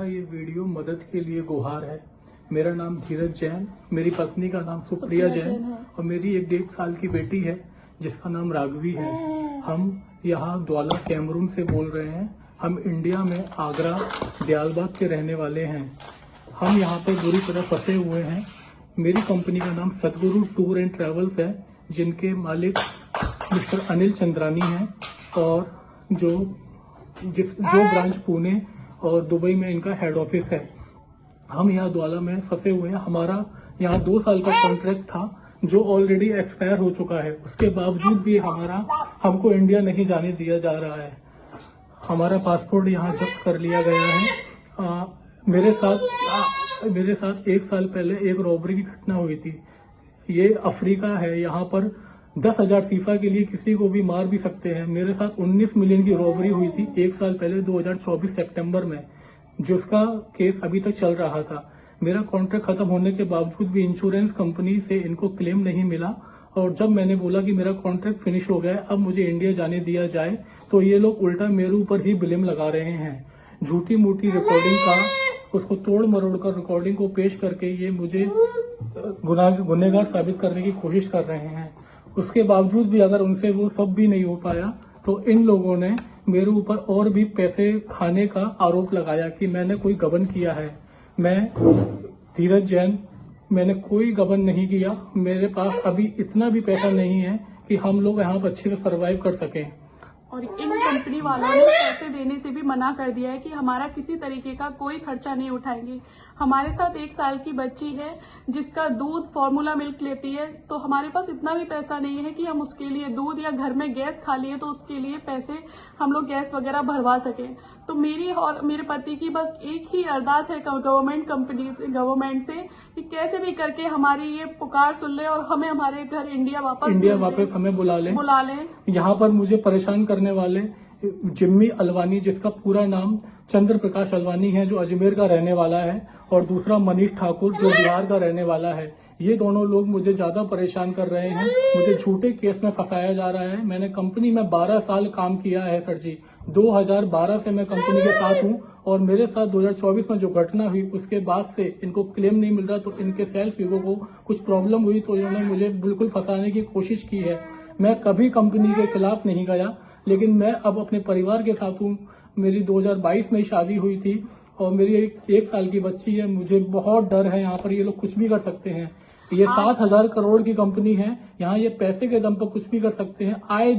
ये वीडियो मदद के लिए गुहार है। मेरा नाम धीरज जैन, मेरी पत्नी का नाम सुप्रिया जैन और मेरी एक 1.5 साल की बेटी है जिसका नाम राघवी है। हम यहाँ द्वाला कैमरून से बोल रहे हैं। हम इंडिया में आगरा दयालबाग के रहने वाले हैं। हम यहाँ पर बुरी तरह फंसे हुए हैं। मेरी कंपनी का नाम सतगुरु टूर एंड ट्रैवल्स है, जिनके मालिक मिस्टर अनिल चंद्रानी हैं और जो ब्रांच पुणे और दुबई में इनका हेड ऑफिस है। हम यहाँ द्वाला में फंसे हुए हैं। हमारा यहाँ 2 साल का कॉन्ट्रैक्ट था जो ऑलरेडी एक्सपायर हो चुका है। उसके बावजूद भी हमको इंडिया नहीं जाने दिया जा रहा है। हमारा पासपोर्ट यहाँ जब्त कर लिया गया है। मेरे साथ 1 साल पहले एक रॉबरी की घटना हुई थी। ये अफ्रीका है, यहाँ पर 10,000 फीफा के लिए किसी को भी मार भी सकते हैं। मेरे साथ 19 मिलियन की रॉबरी हुई थी 1 साल पहले 2024 सितंबर में, जिसका केस अभी तक चल रहा था। मेरा कॉन्ट्रैक्ट खत्म होने के बावजूद भी इंश्योरेंस कंपनी से इनको क्लेम नहीं मिला और जब मैंने बोला कि मेरा कॉन्ट्रैक्ट फिनिश हो गया है, अब मुझे इंडिया जाने दिया जाए, तो ये लोग उल्टा मेरे ऊपर ही ब्लेम लगा रहे हैं। झूठी मूठी रिकॉर्डिंग का उसको तोड़ मरोड़ कर रिकॉर्डिंग को पेश करके ये मुझे गुनहगार साबित करने की कोशिश कर रहे हैं। उसके बावजूद भी अगर उनसे वो सब भी नहीं हो पाया तो इन लोगों ने मेरे ऊपर और भी पैसे खाने का आरोप लगाया कि मैंने कोई गबन किया है। मैं धीरज जैन, मैंने कोई गबन नहीं किया। मेरे पास अभी इतना भी पैसा नहीं है कि हम लोग यहाँ पर अच्छे से सर्वाइव कर सकें। और इन कंपनी वालों ने पैसे देने से भी मना कर दिया है कि हमारा किसी तरीके का कोई खर्चा नहीं उठाएंगे। हमारे साथ 1 साल की बच्ची है जिसका दूध फॉर्मूला मिल्क लेती है, तो हमारे पास इतना भी पैसा नहीं है कि हम उसके लिए दूध, या घर में गैस खाली है तो उसके लिए पैसे हम लोग गैस वगैरह भरवा सकें। तो मेरी और मेरे पति की बस एक ही अरदास है गवर्नमेंट से कि कैसे भी करके हमारी ये पुकार सुन ले और हमें हमारे घर इंडिया वापस हमें बुला लें। यहाँ पर मुझे परेशान करने वाले जिम्मी अलवानी, जिसका पूरा नाम चंद्र प्रकाश अलवानी है, जो अजमेर का रहने वाला है, और दूसरा मनीष ठाकुर जो बिहार का रहने वाला है। ये दोनों लोग मुझे ज्यादा परेशान कर रहे हैं। मुझे झूठे केस में फंसाया जा रहा है। मैंने कंपनी में 12 साल काम किया है सर जी। 2012 से मैं कंपनी के साथ हूँ और मेरे साथ 2024 में जो घटना हुई उसके बाद से इनको क्लेम नहीं मिल रहा, तो इनके सेल्फ ईगो को कुछ प्रॉब्लम हुई तो इन्होंने मुझे बिल्कुल फंसाने की कोशिश की है। मैं कभी कंपनी के खिलाफ नहीं गया, लेकिन मैं अब अपने परिवार के साथ हूँ। मेरी 2022 में शादी हुई थी और मेरी 1 साल की बच्ची है। मुझे बहुत डर है। यहाँ पर ये लोग कुछ भी कर सकते हैं। ये 7,000 करोड़ की कंपनी है। यहाँ ये पैसे के दम पर कुछ भी कर सकते हैं। आए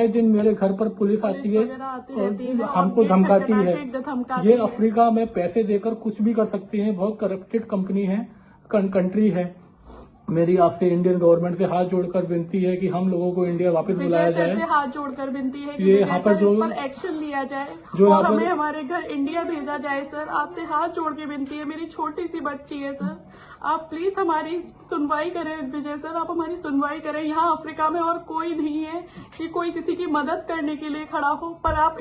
दिन मेरे घर पर पुलिस आती है और हमको धमकाती है। ये अफ्रीका में पैसे देकर कुछ भी कर सकते हैं। बहुत करप्टेड कंपनी है, कंट्री है। मेरी आपसे इंडियन गवर्नमेंट से हाथ जोड़कर विनती है कि हम लोगों को इंडिया वापस बुलाया जाए। हाथ जोड़कर विनती है कि ये यहाँ पर जो एक्शन लिया जाए जो और हमें हमारे घर इंडिया भेजा जाए। सर, आपसे हाथ जोड़ के विनती है। मेरी छोटी सी बच्ची है सर, आप प्लीज हमारी सुनवाई करें। विजय सर, आप हमारी सुनवाई करें। यहाँ अफ्रीका में और कोई नहीं है कि कोई किसी की मदद करने के लिए खड़ा हो, पर आप